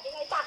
ยังไงตัก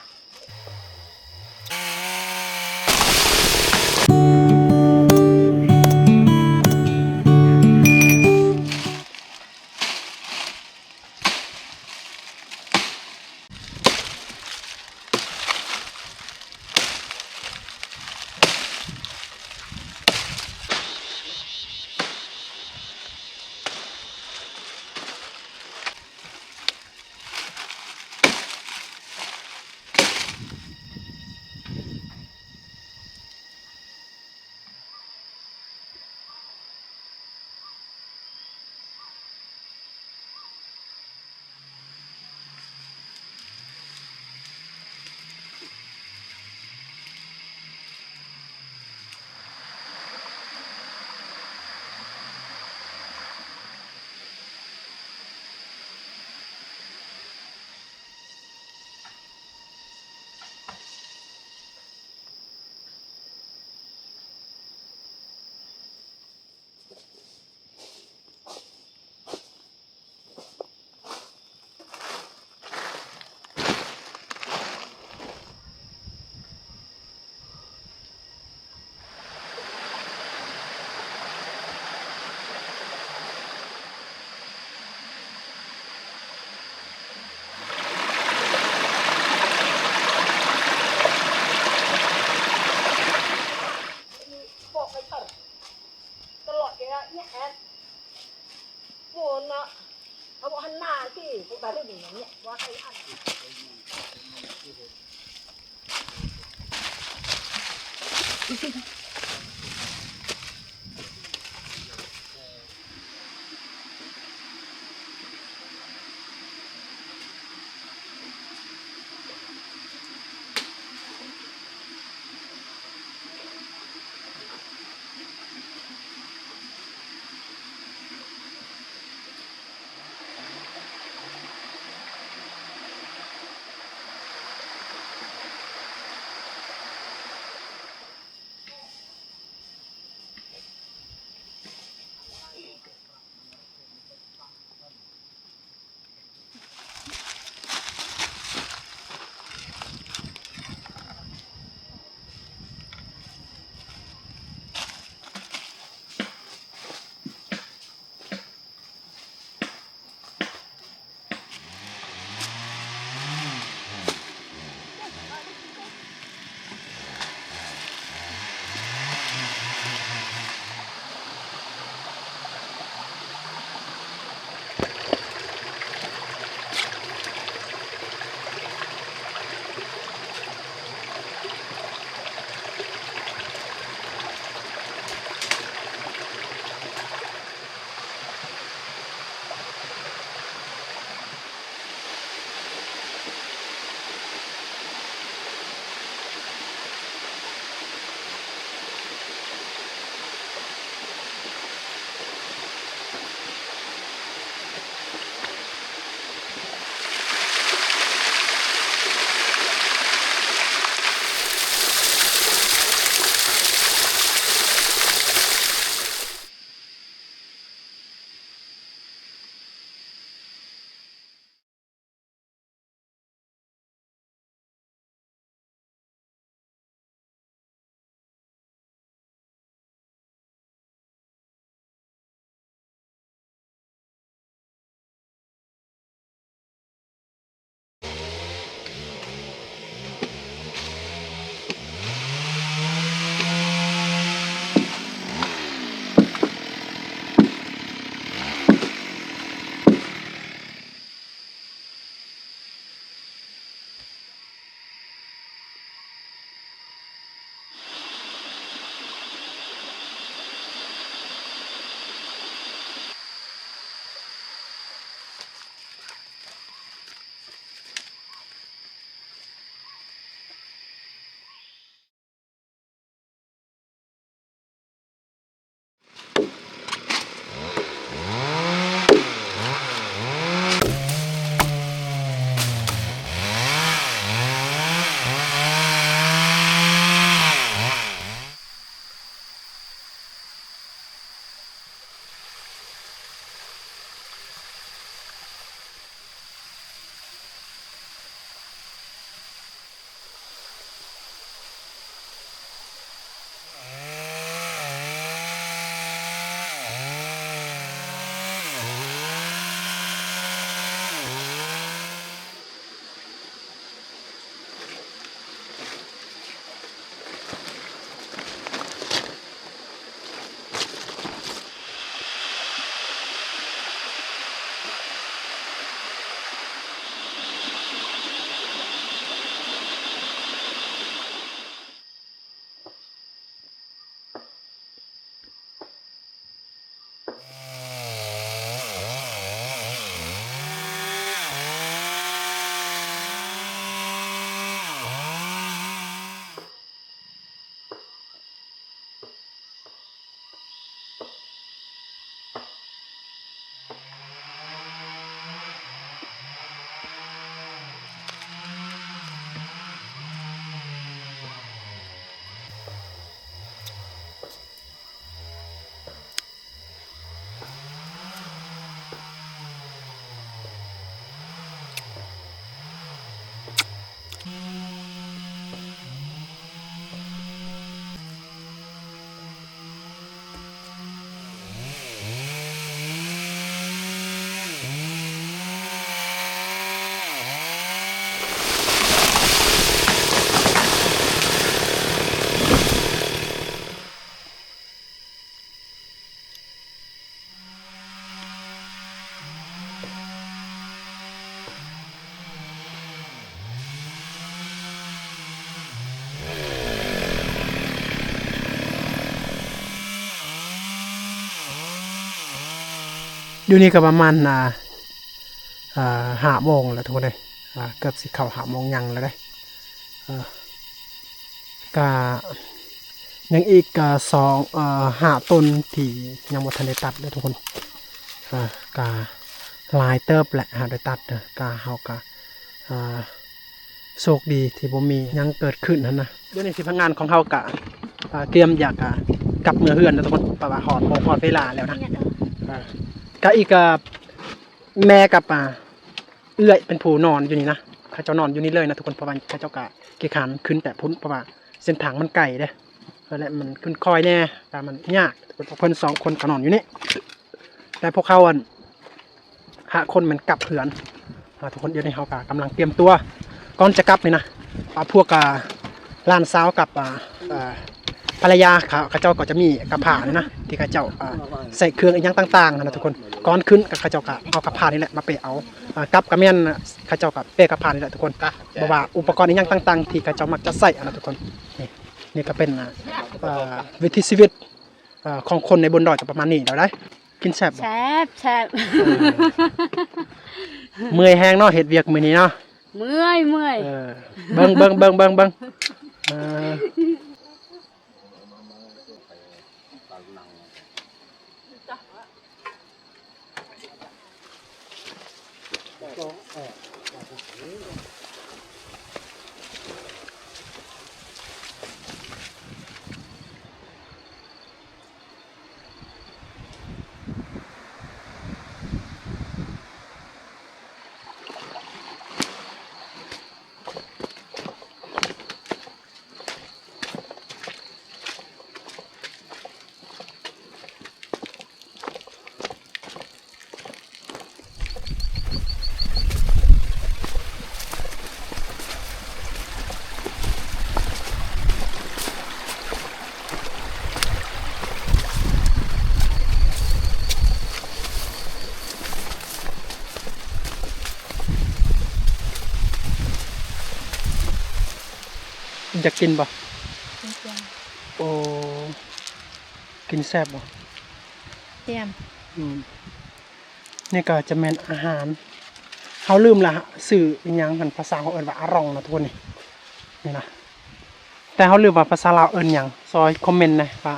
เขาบอกหันหน้าที่พวกตาได้อย่างนี้ว่าใครอัน อยู่นี่ก็ประมาณ5 โมงแล้วทุกคนเลยเกือบสิเข้า5 โมงยังแล้วได้ก็ยังอีก5 ต้นที่ยังบ่ทันได้ตัดเลยทุกคนก็ลายเติบแหละหาได้ตัดก็เฮาก็โชคดีที่บ่มียังเกิดขึ้นนั่นนะเดี๋ยวนี้ที่พนักงานของเฮาก็เตรียมอยากกลับเมืองเฮือนนะทุกคนเพราะว่าฮอดเวลาแล้วนะก็อีกแม่กับเอื้อยเป็นผู้นอนอยู่นี่นะเขาเจ้านอนอยู่นี่เลยนะทุกคนเพราะว่าเขาเจ้าก็ขี้คร้านขึ้นแต่พุ่นเพราะว่าเส้นทางมันไกลเด้และมันขึ้นคอยแน่แต่มันยากเพิ่น2 คนก็นอนอยู่นี่แต่พวกเขา5 คนมันกลับเหือนทุกคนเดี๋ยวนี้เฮาก็กำลังเตรียมตัวก่อนจะกลับนี่นะพวกล้านสาวกับภรรยาเขาเจ้าก็จะมีกระผานี่นะที่เขาเจ้าใส่เครื่องอีกอย่างต่างๆนะทุกคนก่อนขึ้นเขาเจ้าก็เอากระผานี่แหละมาเปะเอากับกระเมียนเขาเจ้าก็เปะกระผานี่แหละทุกคนบอกว่าอุปกรณ์อีกอย่างต่างๆที่เขาเจ้ามักจะใส่นะทุกคนนี่ก็เป็นวิถีชีวิตของคนในบนดอยจะประมาณนี้เดี๋ยวได้กินแซ่บ แซ่บ เมื่อยแห้งเนาะเฮ็ดเวียกมื้อนี้เนาะเมื่อยเบิ่งอยากกินบ่โอ้กินแซ่บบ่ เตรียม นี่ก็จะเป็นอาหารเขาลืมละสื่ออีหยังมันภาษาเขาเอิ้นว่าอารองนะทุกคนนี่นะแต่เขาลืมว่าภาษาลาวเอิ้นหยังซอยคอมเมนต์นะว่า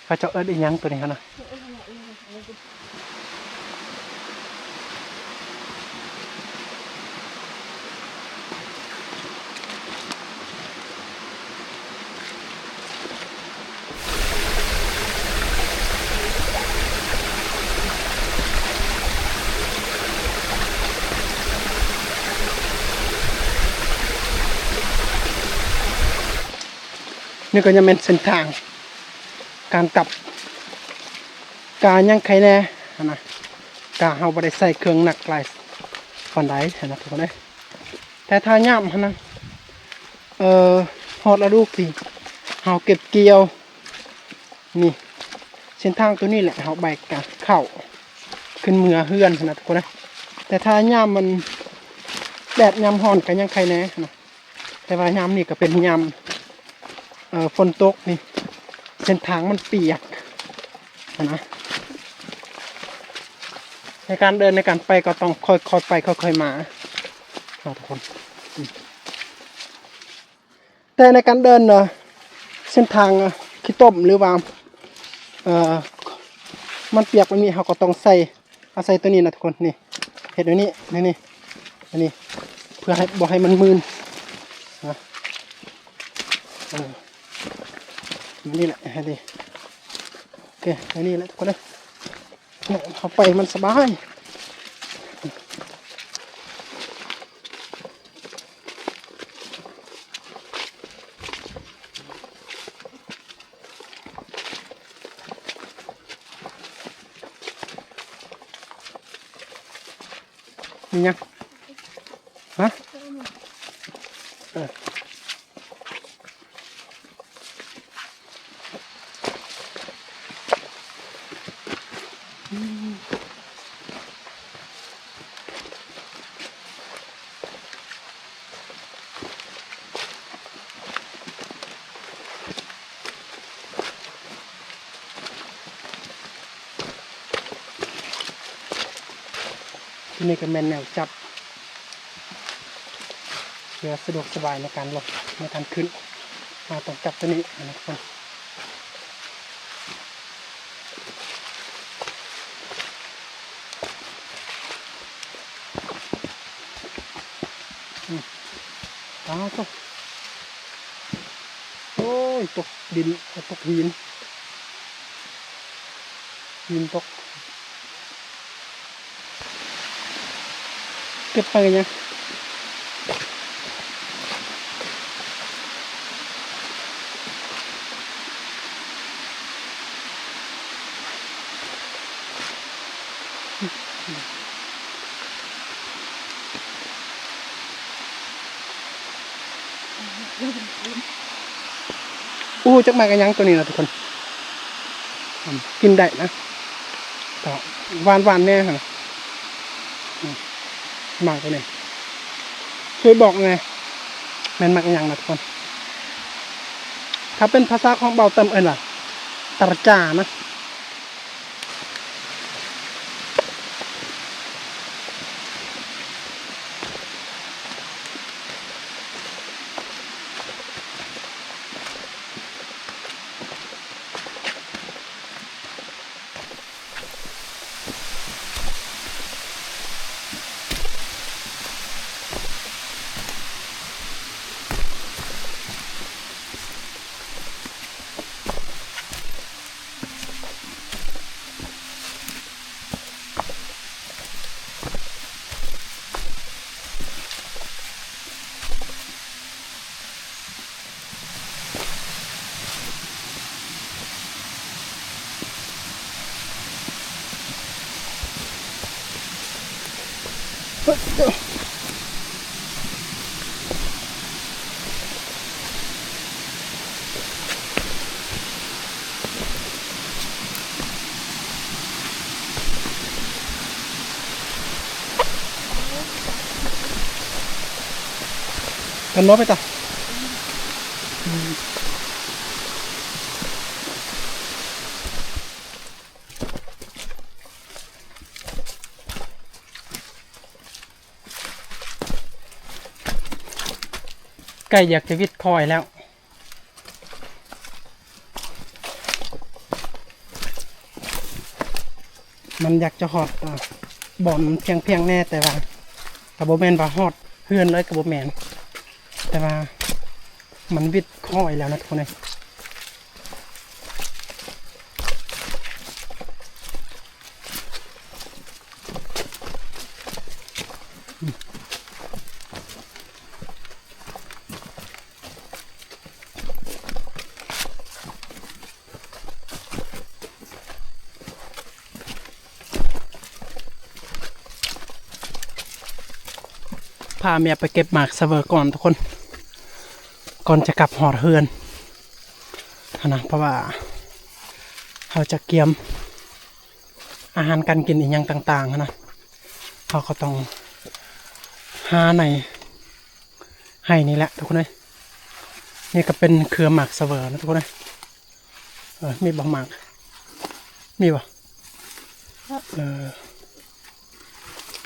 เขาจะเอิ้นอีหยังตัวนี้นะนี่ก็จะเป็นเส้นทางการกลับการยังใครแน่นะการเฮาบ่ได้ใส่เครื่องหนักหลายปานใดนะทุกคนแต่ถ้าย่ำนะฮอดฤดูที่เฮาเก็บเกี่ยวนี่เส้นทางตัวนี้แหละเฮาแบกกันเข้าขึ้นเมือเฮือนนะทุกคนแต่ถ้าย่ำมันแดดย่ำฮ้อนก็ยังใครแน่นะแต่ว่าย่ำนี่ก็เป็นย่ำฝนตกนี่เส้นทางมันเปียกนะในการเดินในการไปก็ต้องค่อยๆไปค่อยๆมาทุกคนแต่ในการเดินเส้นทางขี้ต้มหรือว่ามันเปียกมันมีเราก็ต้องอาศัยตัวนี้นะทุกคนนี่เห็ดตัวนี้นี่อันนี้เพื่อให้บ่ให้มันมืนนะนี่แหละดิโอเคอันนี้แหละทุกคนเลยเข้าไปมันสบายนี่ยังฮะ ที่นี่ก็แม่นแนวจับเพื่อสะดวกสบายในการลงในการขึ้นเราต้องจับตัวนี้นะทุกคนอ้าวตกโอ้ยตกดินตกหินตกเก็บไปยังจักมากันยังตัวนี้นะทุกคนกินได้นะต่อหวานแน่ค่ะมากตัวนี้ช่วยบอกไงแม่นมากยังนะทุกคนถ้าเป็นภาษาของเบาเติมล่ะตระจานะกันน้อยไปต่อไก่อยากจะวิดคอยแล้ว มันอยากจะหอดบ่อนเพียงแน่แต่ว่ากระโบแมนว่าหอดเพื่อนเลยกระโบแมนแต่ว่ามันวิดคอยแล้วนะทุกคนเลยพาเมียไปเก็บหมากเสเวอก่อนทุกคนก่อนจะกลับหอดเฮือนนะเพราะว่าเราจะเกียมอาหารการกินอีกอย่างต่างๆนะเราก็ต้องหาในให้นี่แหละทุกคนเลยนี่ก็เป็นเครือหมากเสเวอนะทุกคนเลยมีบางหมากมีบ่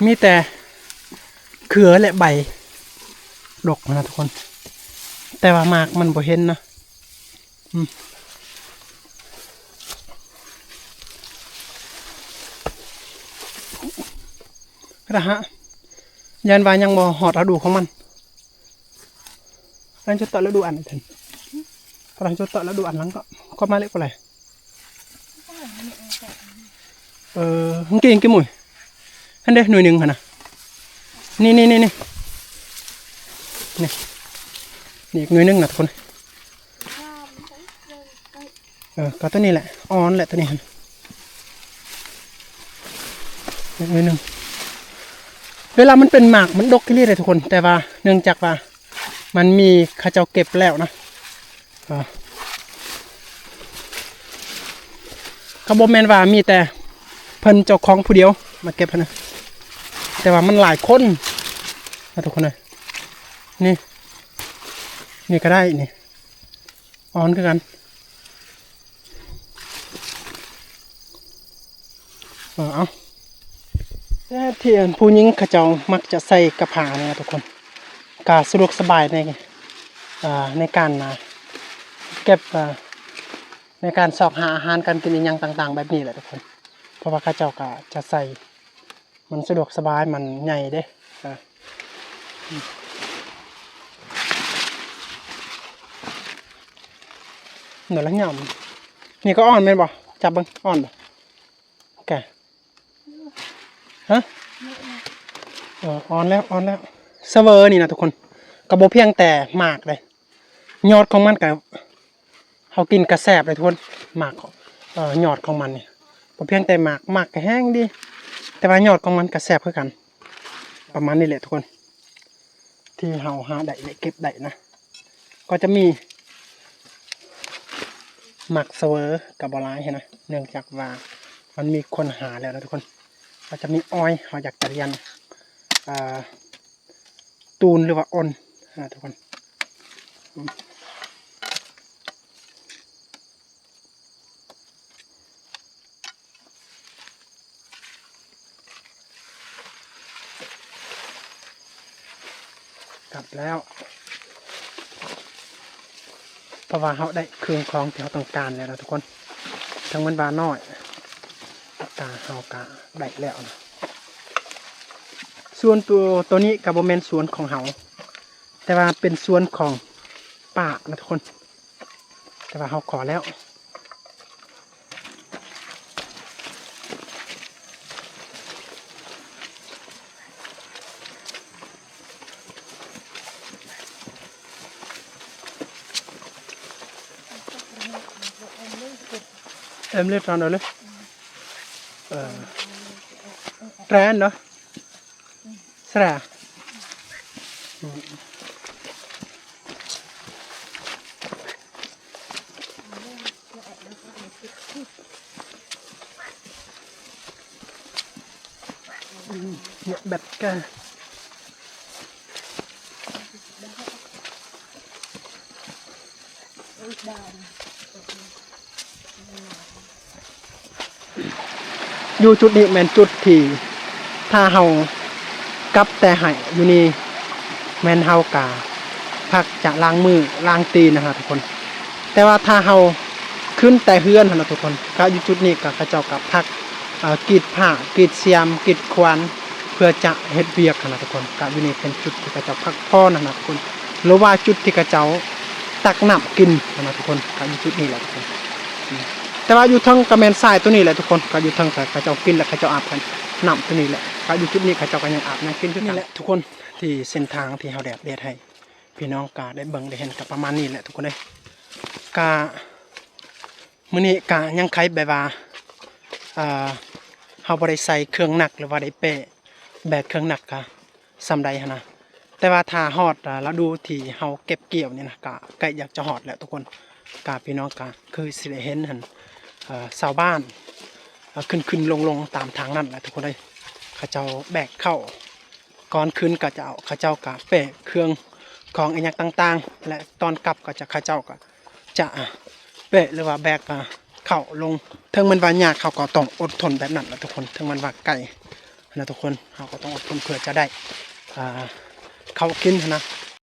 มีแต่เครือและใบดกนะทุกคนแต่ว่าหมากมันบ่เห็นนะนะฮะยันวายังบ่หอดฤดูของมันหลังจากต่อฤดูอันถึงหลังจากต่อฤดูอันหลังก็มาเล็กกว่าไรมันกินกี่หมุ่ยอันเด้หน่วยหนึ่งค่ะนะนี่อีกหน่วยหนึ่งนะทุกคนก็ตัวนี้แหละอ่อนแหละตัวนี้หน่วยหนึ่งเวลามันเป็นหมากมันดกกี่เลยทุกคนแต่ว่าเนื่องจากว่ามันมีข้าเจ้าเก็บแล้วนะกระบอกแมนว่ามีแต่เพิ่นเจ้าของผู้เดียวมาเก็บนะแต่ว่ามันหลายคนนะทุกคนเลยนี่ก็ได้นี่อ่อนคือกันเอา แต่ที่ผู้หญิงเขาเจ้ามักจะใส่กระผาเนี่ยนะทุกคนก็สะดวกสบายในการเก็บในการสอกหาอาหารการกินอีหยังต่างๆแบบนี้แหละทุกคนเพราะว่าเขาเจ้าก็จะใส่มันสะดวกสบายมันใหญ่เด้เหนือละหย่ำนี่ก็อ่อนแม่นบ่จับเบิ่งอ่อนบ่แกฮะอ่อนแล้วเสเวอร์นี่นะทุกคนกระโบเพียงแต่หมากเลยยอดของมันกับเขากินกระแสบเลยทุกคนหมากยอดของมันเนี่ยบ่เพียงแต่หมากก็แห้งดีแต่ว่ายอดของมันกระแสบคือกันประมาณนี้แหละทุกคนที่เฮาหาได้เก็บได้นะก็จะมีหมักเสเวอร์กับบอลายเห็นไหมเนื่องจากว่ามันมีคนหาแล้วนะทุกคนเราจะมีอ้อยเราอยากจะเรียนตูนหรือว่าอ้นทุกคนกลับแล้วเพราะว่าเขาได้เครื่องคล้องที่เขาต้องการแล้วนะทุกคนทั้งมันบาน้อยตาเขากะได้แล้วนะส่วนตัวนี้กับโบเมนส่วนของเขาแต่ว่าเป็นส่วนของป่านะทุกคนแต่ว่าเขาขอแล้วเอ็มเลือดร้อนเลยแรนเนาะสระเนี่ยแบบกันอยู่จุดนี้แมนจุดที่ถ้าเฮากลับแต่หายอยู่นี่แมนเฮากาพักจะล้างมือล้างตีนนะครับทุกคนแต่ว่าถ้าเฮาขึ้นแต่เฮือนนะทุกคนก็อยู่จุดนี้กับเขาเจ้ากับพักกรีดผ้ากรีดเสียมกรีดควันเพื่อจะเฮ็ดเวียกนะทุกคนก็อยู่นี่เป็นจุดที่เขาเจ้าพักผ่อนนะทุกคนหรือว่าจุดที่เขาเจ้าตักน้ำกินนะทุกคนก็อยู่จุดนี้แหละทุกคนแต่ว่าอยู่ทั้งกระแมนทรายตัวนี้แหละทุกคนก็อยู่ทั้งเขาเจ้ากินและเขาเจ้าอาบกันน้ำตัวนี้แหละก็อยู่จุดนี้เขาเจ้าก็ยังอาบน้ำกินจุดนี้แหละทุกคนที่เส้นทางที่เขาแดดให้พี่น้องกาได้เบิ่งได้เห็นกับประมาณนี้แหละทุกคนเลยกามื้อนี้กายังใครแบบว่าเฮาบ่ได้ใส่เครื่องหนักหรือว่าได้เปะแบกเครื่องหนักกะซำใดหั่นนะแต่ว่าถ้าฮอดแล้วดูที่เฮาเก็บเกี่ยวนี่นะกะใกล้อยากจะฮอดแล้วทุกคนกาพี่น้องกาคือสิได้เห็นหั่นชาวบ้านขึ้นลงตามทางนั้นแหละทุกคนเลยเขาเจ้าแบกเข้าก่อนขึ้นก็จะเอาเขาเจ้ากะเปะเครื่องของอีหยังต่างๆและตอนกลับก็จะเขาเจ้าก็จะเปะหรือว่าแบกเข้าลงถึงมันว่ายากเขาก็ต้องอดทนแบบนั้นแหละทุกคนถึงมันว่าไกลนะทุกคนเขาก็ต้องอดทนเพื่อจะได้เขากินนะ